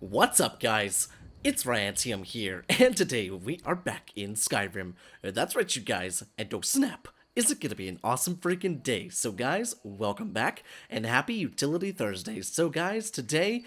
What's up, guys? It's Rantium here, and today we are back in Skyrim. That's right, you guys, and oh snap, is it gonna be an awesome freaking day? So guys, welcome back, and happy Utility Thursday. So guys, today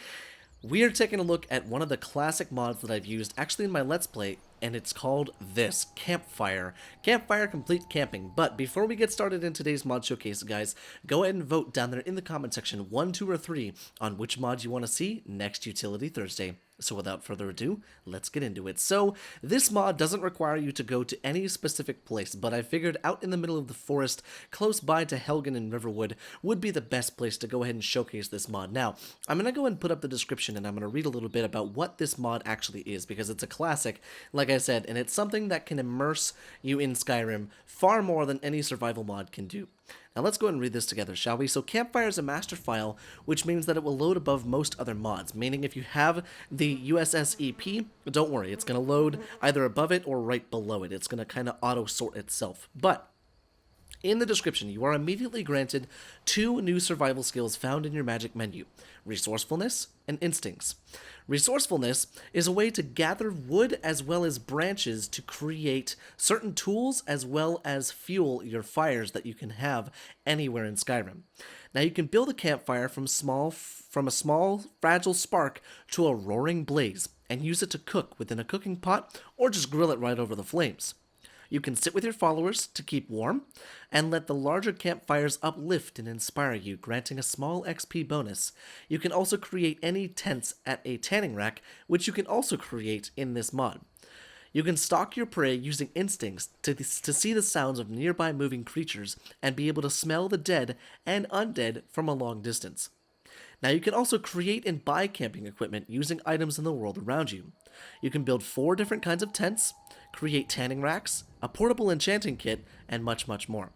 we are taking a look at one of the classic mods that I've used actually in my Let's Play, and it's called this, Campfire. Campfire Complete Camping. But before we get started in today's mod showcase, guys, go ahead and vote down there in the comment section, 1, 2, or 3, on which mod you want to see next Utility Thursday. So without further ado, let's get into it. So this mod doesn't require you to go to any specific place, but I figured out in the middle of the forest, close by to Helgen and Riverwood, would be the best place to go ahead and showcase this mod. Now, I'm going to go ahead and put up the description, and I'm going to read a little bit about what this mod actually is, because it's a classic, like I said, and it's something that can immerse you in Skyrim far more than any survival mod can do. Now let's go ahead and read this together, shall we? So Campfire is a master file, which means that it will load above most other mods, meaning if you have the USSEP, don't worry, it's going to load either above it or right below it. It's going to kind of auto-sort itself. But in the description, you are immediately granted 2 new survival skills found in your magic menu, Resourcefulness and Instincts. Resourcefulness is a way to gather wood as well as branches to create certain tools as well as fuel your fires that you can have anywhere in Skyrim. Now you can build a campfire from a small fragile spark to a roaring blaze and use it to cook within a cooking pot or just grill it right over the flames. You can sit with your followers to keep warm, and let the larger campfires uplift and inspire you, granting a small XP bonus. You can also create any tents at a tanning rack, which you can also create in this mod. You can stalk your prey using instincts to see the sounds of nearby moving creatures, and be able to smell the dead and undead from a long distance. Now you can also create and buy camping equipment using items in the world around you. You can build 4 different kinds of tents, create tanning racks, a portable enchanting kit, and much, much more.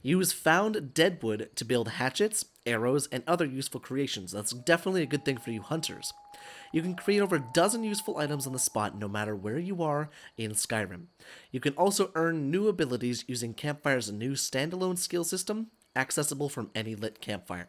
Use found deadwood to build hatchets, arrows, and other useful creations. That's definitely a good thing for you hunters. You can create over a dozen useful items on the spot no matter where you are in Skyrim. You can also earn new abilities using Campfire's new standalone skill system, accessible from any lit campfire.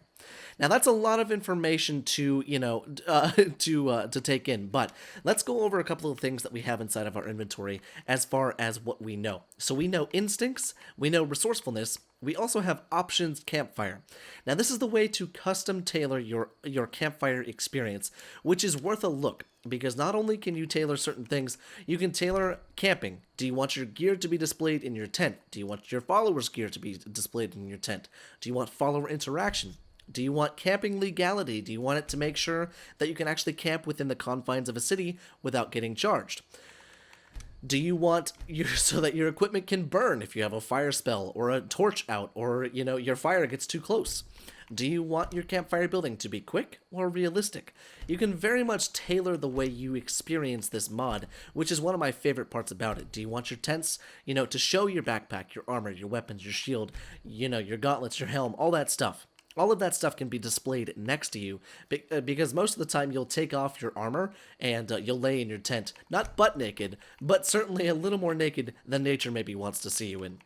Now that's a lot of information to, to take in, but let's go over a couple of things that we have inside of our inventory as far as what we know. So we know instincts, we know resourcefulness, we also have options campfire. Now this is the way to custom tailor your campfire experience, which is worth a look, because not only can you tailor certain things, you can tailor camping. Do you want your gear to be displayed in your tent? Do you want your followers' gear to be displayed in your tent? Do you want follower interaction? Do you want camping legality? Do you want it to make sure that you can actually camp within the confines of a city without getting charged? Do you want so that your equipment can burn if you have a fire spell or a torch out, or your fire gets too close? Do you want your campfire building to be quick or realistic? You can very much tailor the way you experience this mod, which is one of my favorite parts about it. Do you want your tents, to show your backpack, your armor, your weapons, your shield, your gauntlets, your helm, all that stuff? All of that stuff can be displayed next to you, because most of the time you'll take off your armor and you'll lay in your tent, not butt naked, but certainly a little more naked than nature maybe wants to see you in.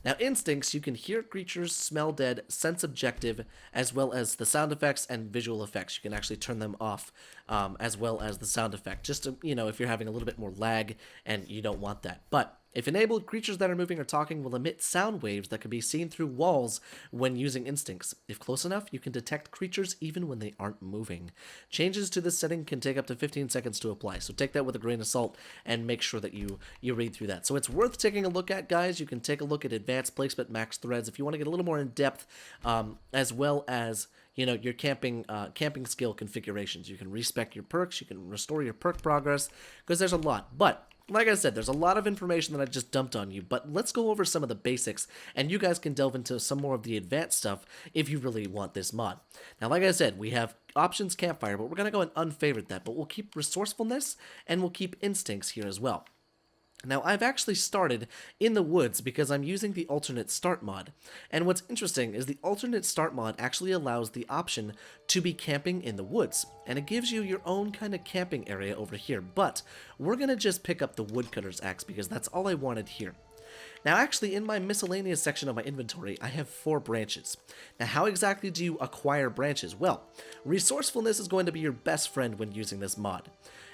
Now instincts, you can hear creatures, smell dead, sense objective, as well as the sound effects and visual effects. You can actually turn them off, as well as the sound effect, just to, if you're having a little bit more lag and you don't want that. But if enabled, creatures that are moving or talking will emit sound waves that can be seen through walls when using instincts. If close enough, you can detect creatures even when they aren't moving. Changes to this setting can take up to 15 seconds to apply, so take that with a grain of salt and make sure that you read through that. So it's worth taking a look at, guys. You can take a look at advanced placement, max threads, if you want to get a little more in depth, as well as your camping skill configurations. You can respec your perks, you can restore your perk progress, because there's a lot. But like I said, there's a lot of information that I just dumped on you, but let's go over some of the basics, and you guys can delve into some more of the advanced stuff if you really want this mod. Now, like I said, we have options campfire, but we're going to go and unfavorite that, but we'll keep resourcefulness, and we'll keep instincts here as well. Now, I've actually started in the woods because I'm using the alternate start mod. And what's interesting is the alternate start mod actually allows the option to be camping in the woods. And it gives you your own kind of camping area over here. But we're going to just pick up the woodcutter's axe because that's all I wanted here. Now actually, in my miscellaneous section of my inventory, I have 4 branches. Now how exactly do you acquire branches? Well, resourcefulness is going to be your best friend when using this mod.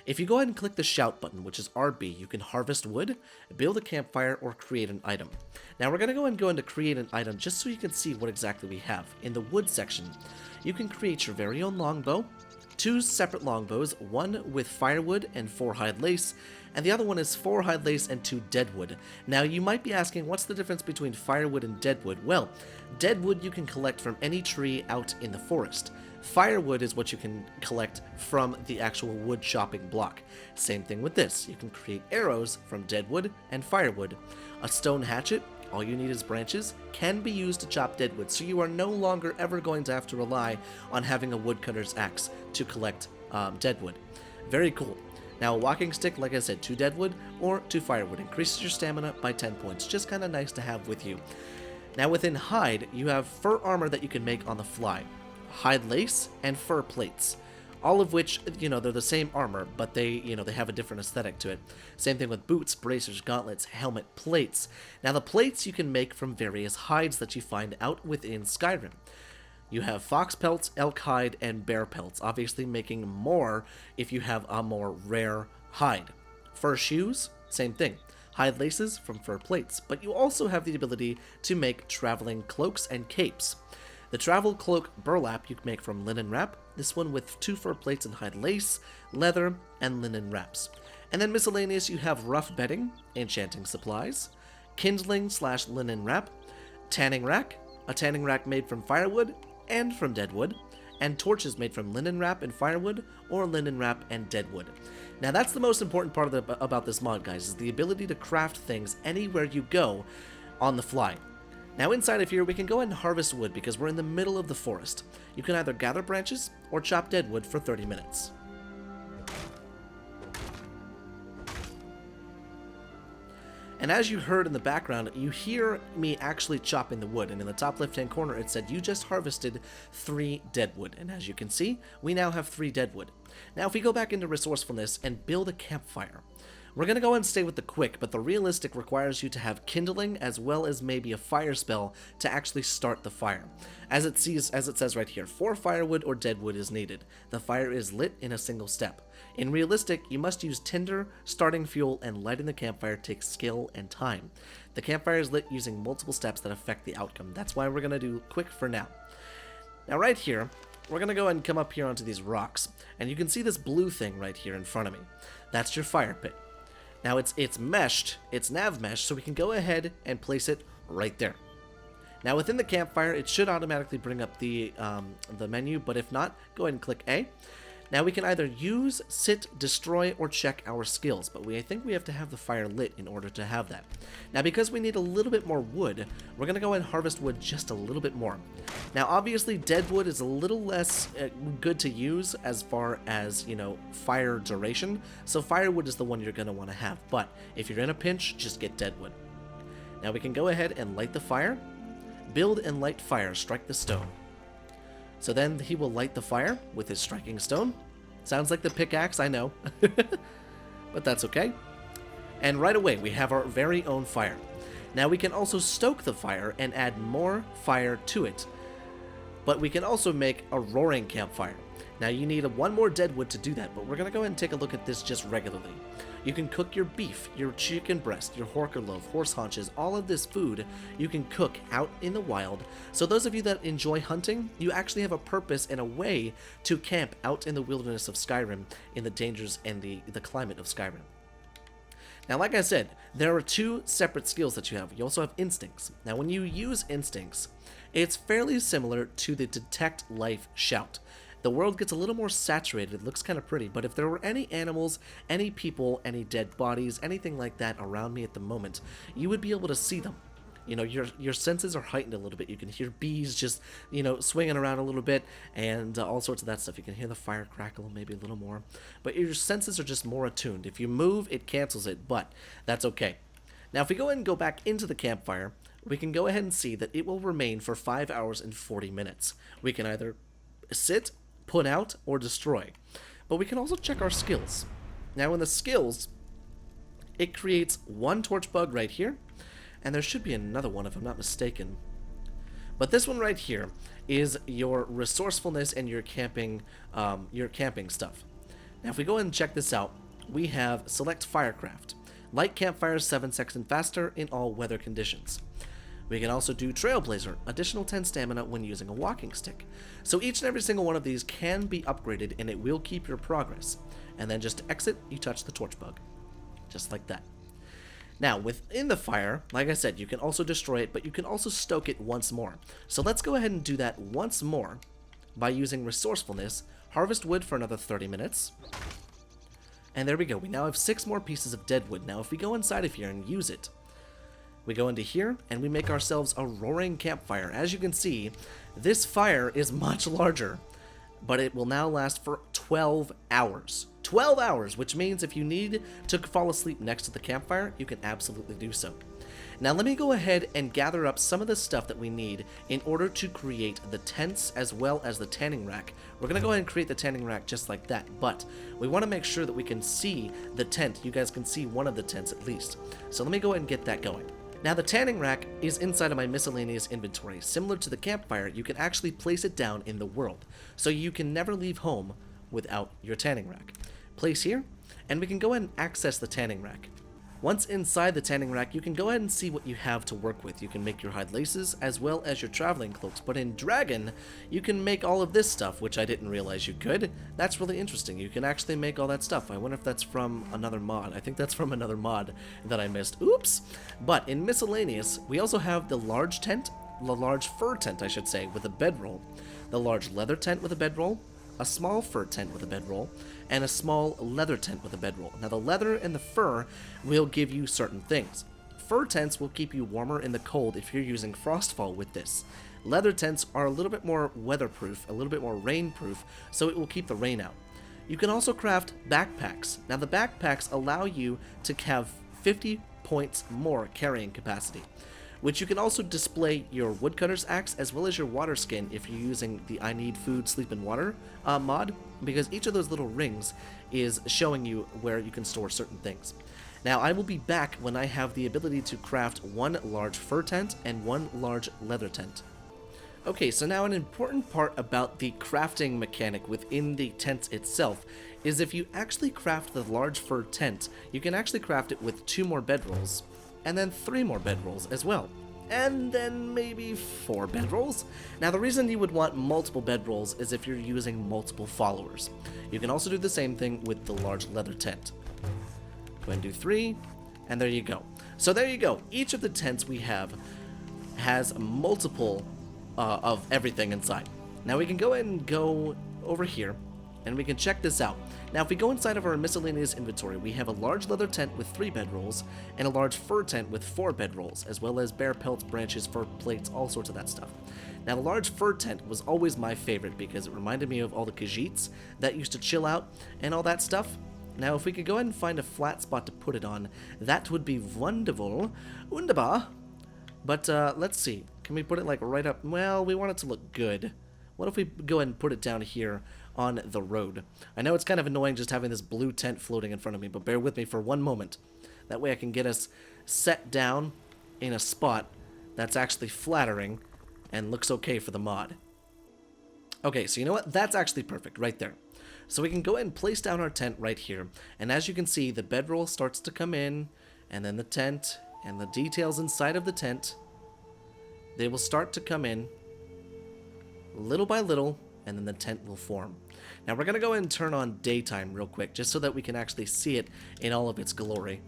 If you go ahead and click the shout button, which is RB, you can harvest wood, build a campfire, or create an item. Now we're going to go into create an item just so you can see what exactly we have. In the wood section, you can create your very own longbow, 2 separate longbows, one with firewood and 4 hide lace, and the other one is 4 hide lace and 2 deadwood. Now you might be asking, what's the difference between firewood and deadwood? Well, deadwood you can collect from any tree out in the forest. Firewood is what you can collect from the actual wood chopping block. Same thing with this. You can create arrows from deadwood and firewood. A stone hatchet, all you need is branches, can be used to chop deadwood, so you are no longer ever going to have to rely on having a woodcutter's axe to collect deadwood. Very cool. Now a walking stick, like I said, 2 deadwood or 2 firewood. Increases your stamina by 10 points. Just kind of nice to have with you. Now within hide, you have fur armor that you can make on the fly. Hide lace, and fur plates. All of which, they're the same armor, but they have a different aesthetic to it. Same thing with boots, bracers, gauntlets, helmet, plates. Now the plates you can make from various hides that you find out within Skyrim. You have fox pelts, elk hide, and bear pelts, obviously making more if you have a more rare hide. Fur shoes, same thing. Hide laces from fur plates, but you also have the ability to make traveling cloaks and capes. The travel cloak burlap you can make from linen wrap, this one with 2 fur plates and hide lace, leather, and linen wraps. And then miscellaneous, you have rough bedding, enchanting supplies, kindling / linen wrap, tanning rack, a tanning rack made from firewood and from deadwood, and torches made from linen wrap and firewood, or linen wrap and deadwood. Now that's the most important part about this mod, guys, is the ability to craft things anywhere you go on the fly. Now inside of here, we can go ahead and harvest wood because we're in the middle of the forest. You can either gather branches or chop deadwood for 30 minutes. And as you heard in the background, you hear me actually chopping the wood, and in the top left-hand corner it said you just harvested 3 deadwood, and as you can see, we now have 3 deadwood. Now if we go back into resourcefulness and build a campfire, we're going to go and stay with the quick, but the realistic requires you to have kindling as well as maybe a fire spell to actually start the fire. As it says right here, 4 firewood or deadwood is needed. The fire is lit in a single step. In realistic, you must use tinder, starting fuel, and lighting the campfire takes skill and time. The campfire is lit using multiple steps that affect the outcome. That's why we're going to do quick for now. Now right here, we're going to go ahead and come up here onto these rocks, and you can see this blue thing right here in front of me. That's your fire pit. Now it's meshed, it's nav meshed, so we can go ahead and place it right there. Now within the campfire, it should automatically bring up the menu, but if not, go ahead and click A. Now we can either use, sit, destroy, or check our skills, but I think we have to have the fire lit in order to have that. Now because we need a little bit more wood, we're going to go ahead and harvest wood just a little bit more. Now obviously deadwood is a little less good to use as far as, fire duration, so firewood is the one you're going to want to have, but if you're in a pinch, just get deadwood. Now we can go ahead and light the fire, build and light fire, strike the stone. So then he will light the fire with his striking stone. Sounds like the pickaxe, I know. But that's okay. And right away, we have our very own fire. Now we can also stoke the fire and add more fire to it. But we can also make a roaring campfire. Now you need 1 more deadwood to do that, but we're going to go ahead and take a look at this just regularly. You can cook your beef, your chicken breast, your horker loaf, horse haunches, all of this food you can cook out in the wild. So those of you that enjoy hunting, you actually have a purpose and a way to camp out in the wilderness of Skyrim in the dangers and the climate of Skyrim. Now, like I said, there are 2 separate skills that you have. You also have instincts. Now, when you use instincts, it's fairly similar to the detect life shout. The world gets a little more saturated, it looks kind of pretty, but if there were any animals, any people, any dead bodies, anything like that around me at the moment, you would be able to see them. Your senses are heightened a little bit. You can hear bees just, swinging around a little bit and all sorts of that stuff. You can hear the fire crackle maybe a little more, but your senses are just more attuned. If you move, it cancels it, but that's okay. Now, if we go ahead and go back into the campfire, we can go ahead and see that it will remain for 5 hours and 40 minutes. We can either sit, put out, or destroy. But we can also check our skills. Now in the skills, it creates 1 torch bug right here, And there should be another one if I'm not mistaken. But this one right here is your resourcefulness and your camping stuff. Now if we go ahead and check this out, we have select firecraft. Light campfires 7 seconds faster in all weather conditions. We can also do Trailblazer, additional 10 stamina when using a walking stick. So each and every single one of these can be upgraded and it will keep your progress. And then just to exit, you touch the torch bug. Just like that. Now, within the fire, like I said, you can also destroy it, but you can also stoke it once more. So let's go ahead and do that once more by using resourcefulness, harvest wood for another 30 minutes. And there we go, we now have 6 more pieces of dead wood. Now if we go inside of here and use it, we go into here and we make ourselves a roaring campfire. As you can see, this fire is much larger, but it will now last for 12 hours. 12 hours, which means if you need to fall asleep next to the campfire, you can absolutely do so. Now let me go ahead and gather up some of the stuff that we need in order to create the tents as well as the tanning rack. We're going to go ahead and create the tanning rack just like that, but we want to make sure that we can see the tent. You guys can see one of the tents at least. So let me go ahead and get that going. Now the tanning rack is inside of my miscellaneous inventory. Similar to the campfire, you can actually place it down in the world. So you can never leave home without your tanning rack. Place here, and we can go ahead and access the tanning rack. Once inside the tanning rack, you can go ahead and see what you have to work with. You can make your hide laces as well as your traveling cloaks, but in Dragon, you can make all of this stuff, which I didn't realize you could. That's really interesting. You can actually make all that stuff. I wonder if that's from another mod. I think that's from another mod that I missed. Oops! But in miscellaneous, we also have the large tent, the large fur tent, I should say, with a bedroll, the large leather tent with a bedroll, a small fur tent with a bedroll, and a small leather tent with a bedroll. Now the leather and the fur will give you certain things. Fur tents will keep you warmer in the cold if you're using Frostfall with this. Leather tents are a little bit more weatherproof, a little bit more rainproof, so it will keep the rain out. You can also craft backpacks. Now the backpacks allow you to have 50 points more carrying capacity, which you can also display your woodcutter's axe as well as your water skin if you're using the I need food, sleep, and water mod, because each of those little rings is showing you where you can store certain things. Now I will be back when I have the ability to craft one large fur tent and one large leather tent. Okay, so now an important part about the crafting mechanic within the tent itself is if you actually craft the large fur tent, you can actually craft it with 2 more bedrolls, and then 3 more bedrolls as well, and then maybe 4 bedrolls. Now the reason you would want multiple bedrolls is if you're using multiple followers. You can also do the same thing with the large leather tent. Go ahead and do 3, and there you go. So there you go. Each of the tents we have has multiple of everything inside. Now we can go ahead and go over here, and we can check this out. Now if we go inside of our miscellaneous inventory, we have a large leather tent with 3 bedrolls, and a large fur tent with 4 bedrolls, as well as bear pelts, branches, fur plates, all sorts of that stuff. Now the large fur tent was always my favorite because it reminded me of all the Khajiits that used to chill out and all that stuff. Now if we could go ahead and find a flat spot to put it on, that would be wonderful. Wunderbar. But let's see, can we put it like right up? Well, we want it to look good. What if we go ahead and put it down here on the road? I know it's kind of annoying just having this blue tent floating in front of me, but bear with me for one moment. That way I can get us set down in a spot that's actually flattering and looks okay for the mod. Okay, so you know what? That's actually perfect right there. So we can go ahead and place down our tent right here, and as you can see, the bedroll starts to come in, and then the tent, and the details inside of the tent, they will start to come in little by little, and then the tent will form. Now we're going to go ahead and turn on daytime real quick, just so that we can actually see it in all of its glory.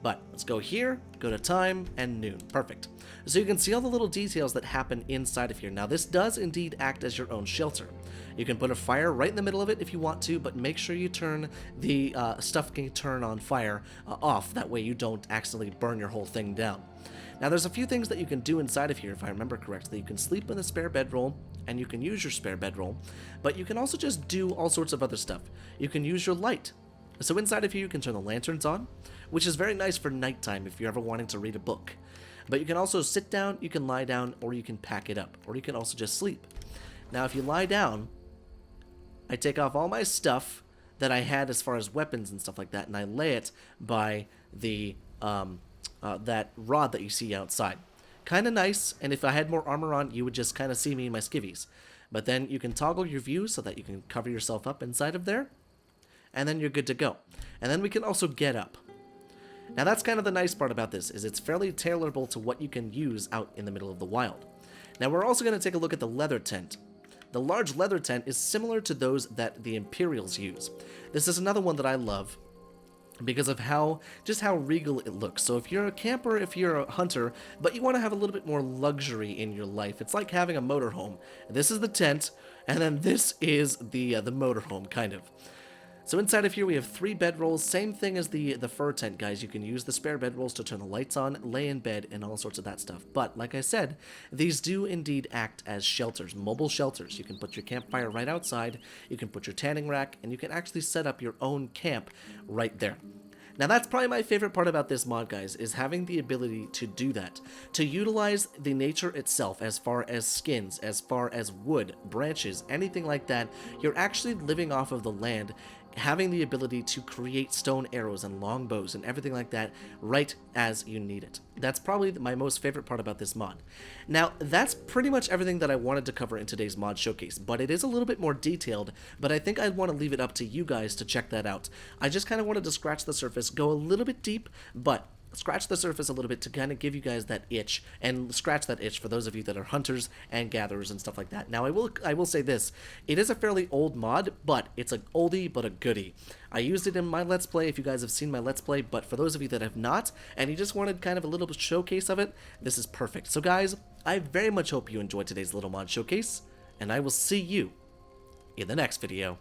But let's go here, go to time, and noon. Perfect. So you can see all the little details that happen inside of here. Now this does indeed act as your own shelter. You can put a fire right in the middle of it if you want to, but make sure you turn the stuff can turn on fire off. That way you don't accidentally burn your whole thing down. Now there's a few things that you can do inside of here if I remember correctly. You can sleep in the spare bedroll, and you can use your spare bedroll, but you can also just do all sorts of other stuff. You can use your light. So inside of here you can turn the lanterns on, which is very nice for nighttime if you're ever wanting to read a book. But you can also sit down, you can lie down, or you can pack it up, or you can also just sleep. Now if you lie down, I take off all my stuff that I had as far as weapons and stuff like that, and I lay it by the that rod that you see outside. Kind of nice, and if I had more armor on, you would just kind of see me in my skivvies. But then you can toggle your view so that you can cover yourself up inside of there, and then you're good to go. And then we can also get up. Now that's kind of the nice part about this, is it's fairly tailorable to what you can use out in the middle of the wild. Now we're also going to take a look at the leather tent. The large leather tent is similar to those that the Imperials use. This is another one that I love because of just how regal it looks. So if you're a camper, if you're a hunter, but you want to have a little bit more luxury in your life, it's like having a motorhome. This is the tent, and then this is the motorhome, kind of. So inside of here we have 3 bedrolls, same thing as the fur tent, guys. You can use the spare bedrolls to turn the lights on, lay in bed, and all sorts of that stuff. But, like I said, these do indeed act as shelters, mobile shelters. You can put your campfire right outside, you can put your tanning rack, and you can actually set up your own camp right there. Now that's probably my favorite part about this mod, guys, is having the ability to do that. To utilize the nature itself as far as skins, as far as wood, branches, anything like that. You're actually living off of the land, having the ability to create stone arrows and long bows and everything like that right as you need it. That's probably my most favorite part about this mod. Now, that's pretty much everything that I wanted to cover in today's mod showcase, but it is a little bit more detailed, but I think I'd want to leave it up to you guys to check that out. I just kind of wanted to scratch the surface, go a little bit deep, but scratch the surface a little bit to kind of give you guys that itch, and scratch that itch for those of you that are hunters and gatherers and stuff like that. Now, I will say this, it is a fairly old mod, but it's an oldie but a goodie. I used it in my Let's Play, if you guys have seen my Let's Play, but for those of you that have not, and you just wanted kind of a little showcase of it, this is perfect. So guys, I very much hope you enjoyed today's little mod showcase, and I will see you in the next video.